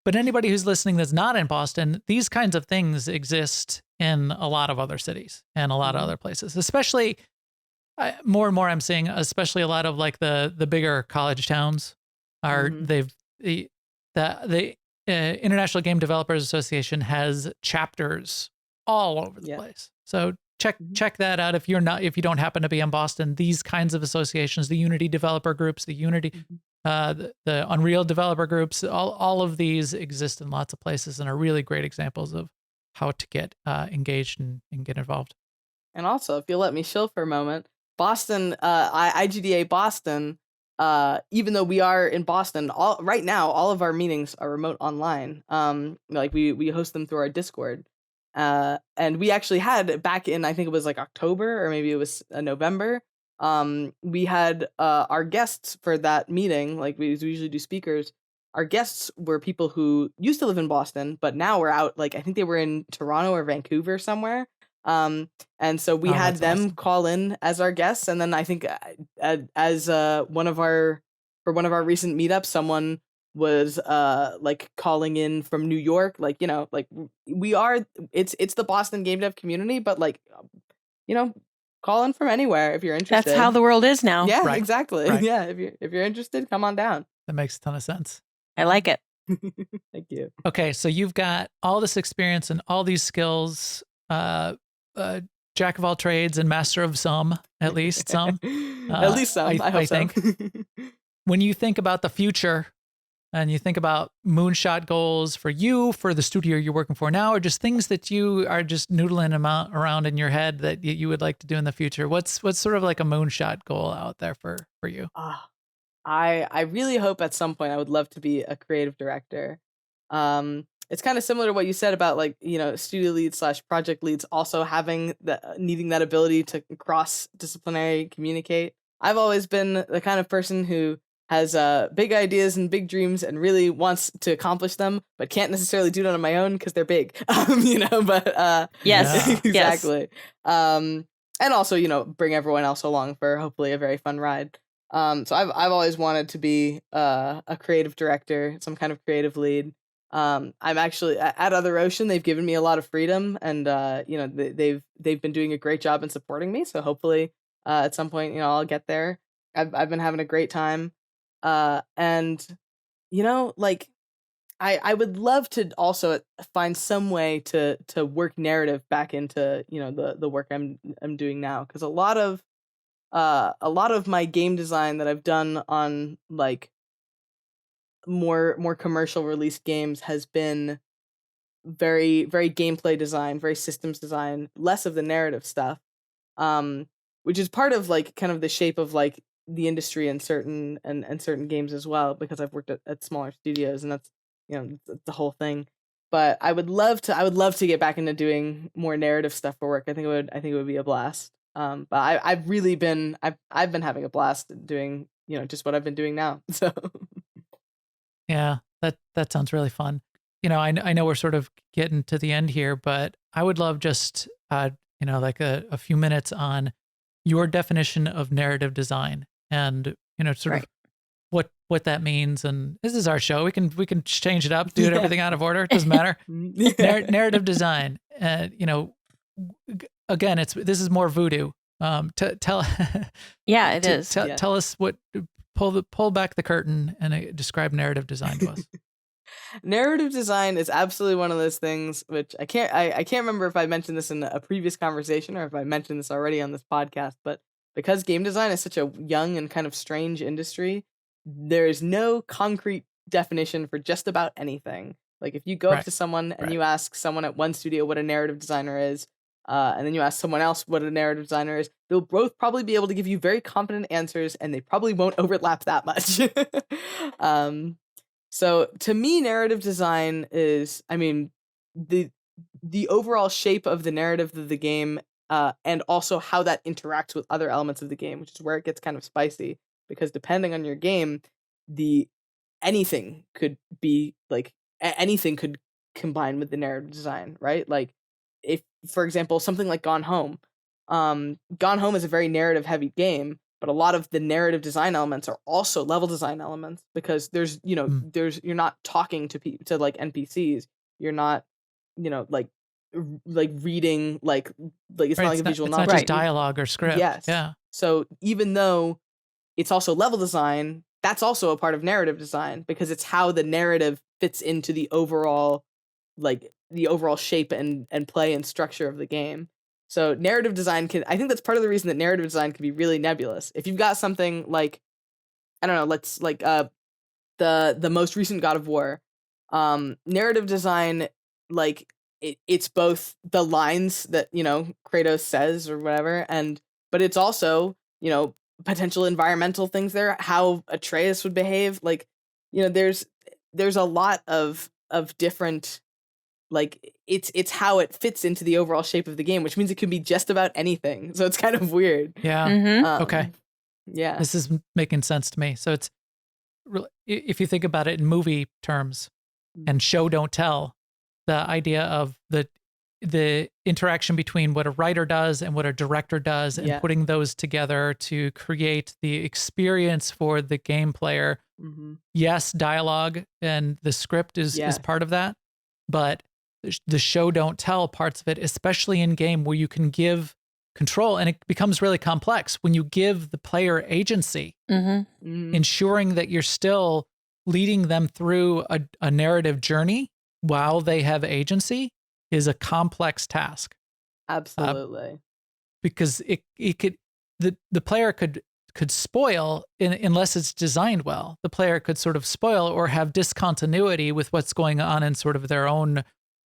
But anybody who's listening that's not in Boston, these kinds of things exist in a lot of other cities and a lot of other places, especially more and more I'm seeing, especially a lot of like the bigger college towns are the International Game Developers Association has chapters all over the place. So check that out if you don't happen to be in Boston. These kinds of associations, the Unity developer groups, the Unity, the Unreal developer groups, all of these exist in lots of places and are really great examples of how to get engaged and get involved. And also, if you'll let me shill for a moment, Boston, IGDA Boston, even though we are in Boston, right now, all of our meetings are remote online. Like we host them through our Discord. And we actually had back in, I think it was like October, or maybe it was November. We had our guests for that meeting, like we usually do speakers. Our guests were people who used to live in Boston, but now we're out, like I think they were in Toronto or Vancouver somewhere. And so we had them call in as our guests. And then I think as one of our recent meetups, someone was like calling in from New York, like, like we are, it's the Boston game dev community, but like, call in from anywhere if you're interested. That's how the world is now. Yeah, Right. exactly. Right. Yeah. If you're interested, come on down. That makes a ton of sense. I like it. Thank you. Okay, so you've got all this experience and all these skills, jack of all trades and master of some, at least some. At least some, I hope so. think. When you think about the future and you think about moonshot goals for you, for the studio you're working for now, or just things that you are just noodling around in your head that you would like to do in the future, what's sort of like a moonshot goal out there for you? I really hope at some point I would love to be a creative director. It's kind of similar to what you said about like, studio leads / project leads also needing that ability to cross-disciplinary communicate. I've always been the kind of person who has big ideas and big dreams and really wants to accomplish them, but can't necessarily do it on my own because they're big, but Yes. exactly. And also, bring everyone else along for hopefully a very fun ride. So I've always wanted to be a creative director, some kind of creative lead. I'm actually at Other Ocean. They've given me a lot of freedom, and they've been doing a great job in supporting me. So hopefully, At some point, I'll get there. I've been having a great time. And like I would love to also find some way to work narrative back into, the work I'm doing now, because a lot of my game design that I've done on like more commercial released games has been very very gameplay design, very systems design, less of the narrative stuff, which is part of like kind of the shape of like the industry in certain and certain games as well, because I've worked at smaller studios, and that's the whole thing. But I would love to get back into doing more narrative stuff for work. I think it would be a blast. But I've really been I've been having a blast doing just what I've been doing now. So Yeah, that sounds really fun. I know we're sort of getting to the end here, but I would love just like a few minutes on your definition of narrative design, and sort of what that means. And this is our show. We can change it up, do it everything out of order. It doesn't matter. Narrative design. Again, this is more voodoo. Tell Yeah, it is. Tell us pull back the curtain and describe narrative design to us. Narrative design is absolutely one of those things which I can't remember if I mentioned this in a previous conversation or if I mentioned this already on this podcast, but because game design is such a young and kind of strange industry, there's no concrete definition for just about anything. Like if you go up to someone and you ask someone at one studio what a narrative designer is, and then you ask someone else what a narrative designer is, they'll both probably be able to give you very competent answers, and they probably won't overlap that much. So to me, narrative design is, the overall shape of the narrative of the game, and also how that interacts with other elements of the game, which is where it gets kind of spicy. Because depending on your game, anything could be like anything could combine with the narrative design, right? Like if, for example, something like Gone Home. Gone Home is a very narrative heavy game, but a lot of the narrative design elements are also level design elements, because there's you're not talking to like NPCs. You're not like reading like it's not like a visual novel. It's not just dialogue or script. Yes. Yeah. So even though it's also level design, that's also a part of narrative design, because it's how the narrative fits into the overall shape and play and structure of the game. So narrative design I think that's part of the reason that narrative design can be really nebulous. If you've got something like, I don't know, let's like the most recent God of War, narrative design, like it's both the lines that Kratos says or whatever, but it's also potential environmental things there, how Atreus would behave, like there's a lot of different, like it's how it fits into the overall shape of the game, which means it could be just about anything. So it's kind of weird. Yeah. Mm-hmm. Okay. Yeah. This is making sense to me. So it's really, if you think about it in movie terms and show don't tell, the idea of the interaction between what a writer does and what a director does, and putting those together to create the experience for the game player. Mm-hmm. Yes, dialogue and the script is part of that, but the show don't tell parts of it, especially in game where you can give control, and it becomes really complex when you give the player agency, ensuring that you're still leading them through a narrative journey while they have agency is a complex task. Absolutely. Because it could, the player could spoil unless it's designed well. The player could sort of spoil or have discontinuity with what's going on in sort of their own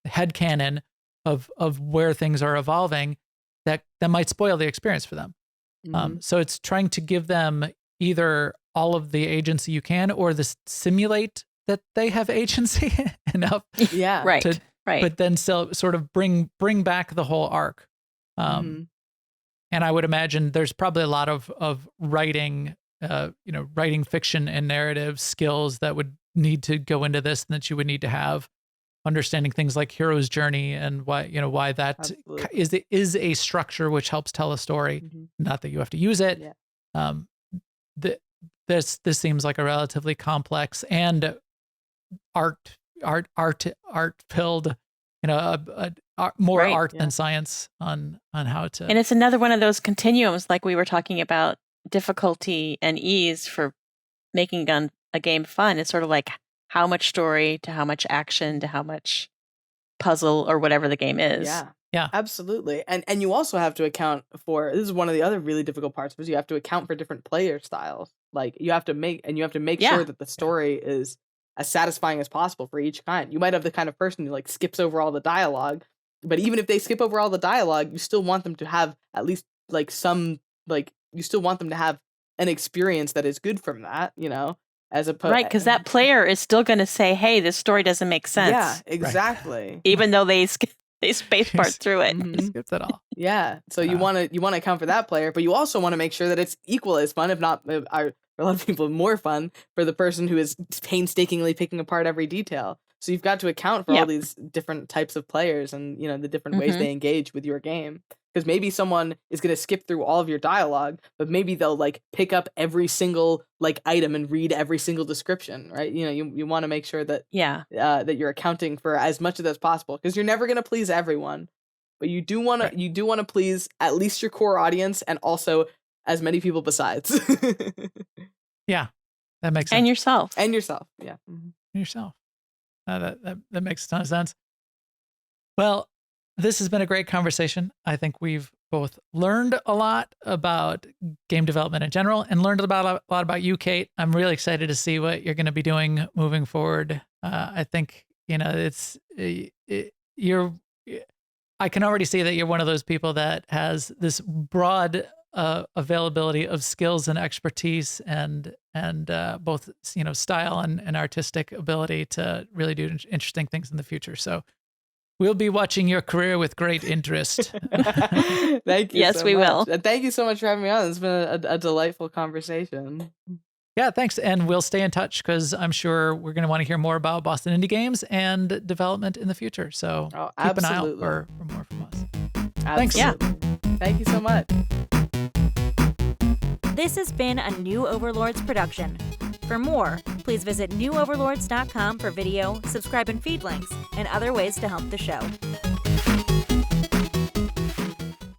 headcanon of where things are evolving, that might spoil the experience for them. So it's trying to give them either all of the agency you can, or simulate that they have agency enough. Yeah. Right. But then still sort of bring back the whole arc. And I would imagine there's probably a lot of writing, writing fiction and narrative skills that would need to go into this, and that you would need to have, understanding things like hero's journey and why that is a structure which helps tell a story. Not that you have to use it. Yeah. This seems like a relatively complex and art filled more Right, art yeah. than science on how to. And it's another one of those continuums, like we were talking about difficulty and ease for making a game fun. It's sort of like how much story to how much action to how much puzzle or whatever the game is. Yeah. Absolutely. And you also have to account for, this is one of the other really difficult parts, is you have to account for different player styles. Like you have to make Yeah. sure that the story is as satisfying as possible for each kind. You might have the kind of person who like skips over all the dialogue, but even if they skip over all the dialogue, you still want them to have at least like some, like you still want them to have an experience that is good from that, as opposed Right, because that player is still going to say, hey, this story doesn't make sense. Yeah, exactly. Even though they space part through it. Mhm. Skips it all. Yeah, so you want to account for that player, but you also want to make sure that it's equally as fun, if not for a lot of people more fun, for the person who is painstakingly picking apart every detail. So you've got to account for all these different types of players and the different ways they engage with your game. Because maybe someone is going to skip through all of your dialogue, but maybe they'll like pick up every single like item and read every single description, right? You want to make sure that that you're accounting for as much of that as possible, because you're never going to please everyone, but you do want to please at least your core audience and also as many people besides. Yeah, that makes sense. And yourself. And yourself, yeah. And yourself. That makes a ton of sense. Well, this has been a great conversation. I think we've both learned a lot about game development in general and learned a lot about you, Kate. I'm really excited to see what you're going to be doing moving forward. I think, I can already see that you're one of those people that has this broad availability of skills and expertise and both, style and artistic ability to really do interesting things in the future. So we'll be watching your career with great interest. Thank you. Yes, so we much. will. And thank you so much for having me on. It's been a delightful conversation. Yeah, thanks. And we'll stay in touch because I'm sure we're going to want to hear more about Boston Indie Games and development in the future. So keep an eye out for more from us. Thanks. Yeah. Thank you so much. This has been a New Overlords production. For more, please visit newoverlords.com for video, subscribe and feed links, and other ways to help the show.